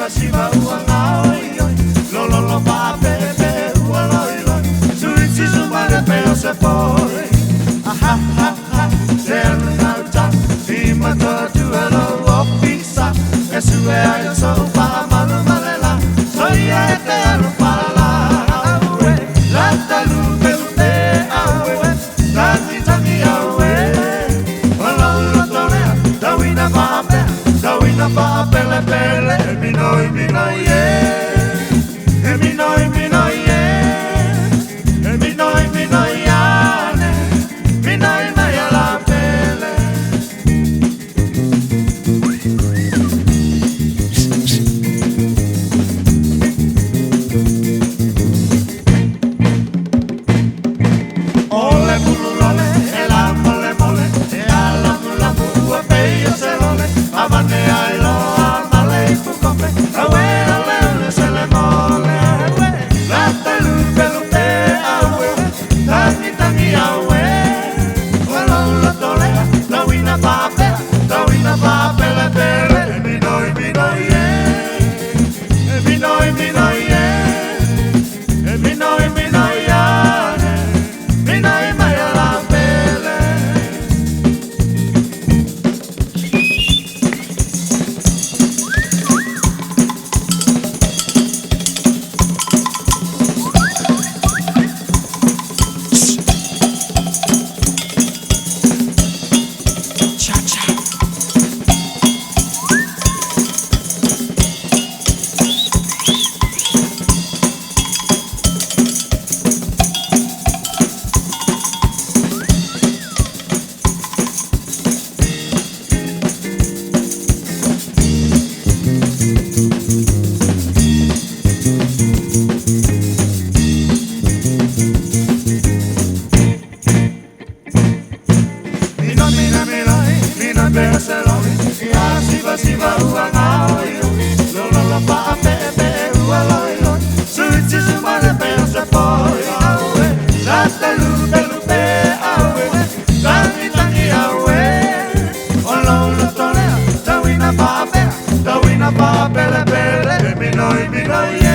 Siva uanga oi oi, lo lo lo pa pe pe ua loi loi, suitsi sumare pe o se poi, ha ha ha, se anu ta, ima to tu alo o pisa, e sue ai so pa manu malela, soi e te alo para la, aue, la talu pe te aue, tangi tangi aue, o lo lo tolea, tawina pa pe le pele. Minoi, minoi, yeah. Minoi, minoi, yeah. Minoi, minoi, ane. Minoi, maya la pele. Ole bululole, ela mole mole, ala mula mua peyo se lole, amane ai lo. Siva uanga oi oi, lo lo lo pa pe pe ua loi loi, suitsi sumare pe o se poi, aue, la talu pe aue, tangi tangi aue, o lo lo tolea, tawina pa pe le pele, minoi minoi.